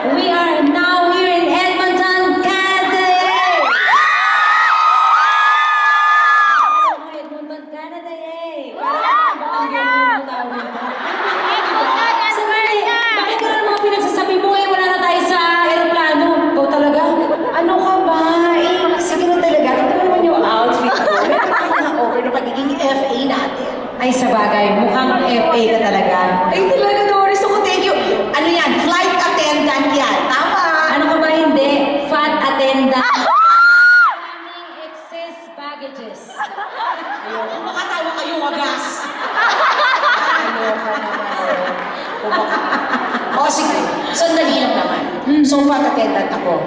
We are now here in Edmonton, Canada! Edmonton, Canada, eh! Parang Batangas yung tawag ito. Sandali, bakit ganun mga pinagsasabi mo eh? Wala na tayo sa aeroplano. Ikaw talaga? Ano ka ba? Eh, siguro talaga. Ito naman yung outfit ko. Meron ako na over na pagiging FA natin. Ay, sa bagay, mukhang FA ka talaga. Ay, talaga, Doris. Ako, thank you. Ano yan? Flight attendant yan. Tama. Ano ka ba hindi? Fat attendant. Carrying excess baggages. Ayoko. Makatawa kayo, wagas. Ayoko naman. O, sige. Sandali lang naman. So, flight attendant ako.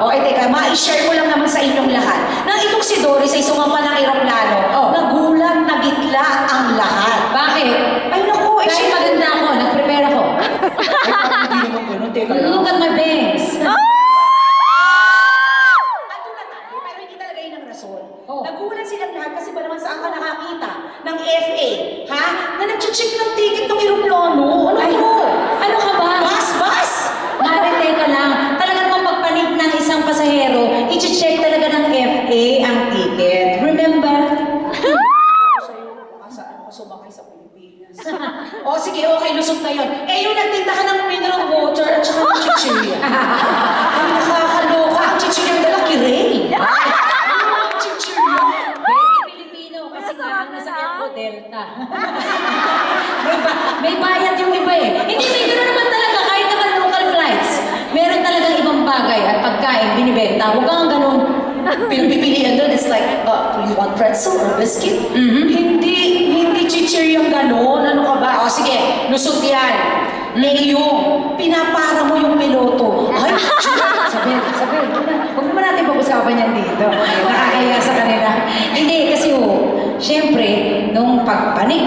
O, teka, ma-share ko lang naman sa inyong lahat. Nang itong si Doris ay sumama ng aeroplano, nagulat, nagitla ang lahat. Bakit? Ay, naku. Dahil maganda ako, nag-prepare ako. Ay, parang hindi naman ganun. Teka lang. Look at my bangs. Ando na tayo, pero hindi talaga yun ang rason. Oh. Nagulat silang lahat kasi ba naman saan ka nakakita ng FA, ha? Na nag-check ng ticket ng aeroplano. Ano Ay, to? ano ka ba? Bas! Mare, teka lang. Talaga namang pagpanik ng isang pasahero, i-check talaga ng FA ang ticket. Remember? Sa'yo, saan ka sumakay sa Pilipinas? O sige, okay, lusot na yun. Eh, yung nagtinda ka ng mineral water at saka ng chichirya. Ang nakakaloka. Ang chichirya dala, kiray. Ang chichirya. Very Filipino kasi nga ang nasakyan ko, Delta. may bayad yung iba eh. Hindi, may gano'n naman talaga kahit naman local flights. Meron talagang ibang bagay at pagkain, binibenta. Huwag kang ganun. Pinagpipilian doon, it's like, you want pretzel or biscuit? Hindi chichiryang gano'n. Ano ka ba? O sige, lusot yan. yung pinapara mo yung piloto. Ay, Sabi, huwag naman natin pag-usapan yan dito. Nakakahiya sa kanila. Hindi, kasi syempre, nung pagpanik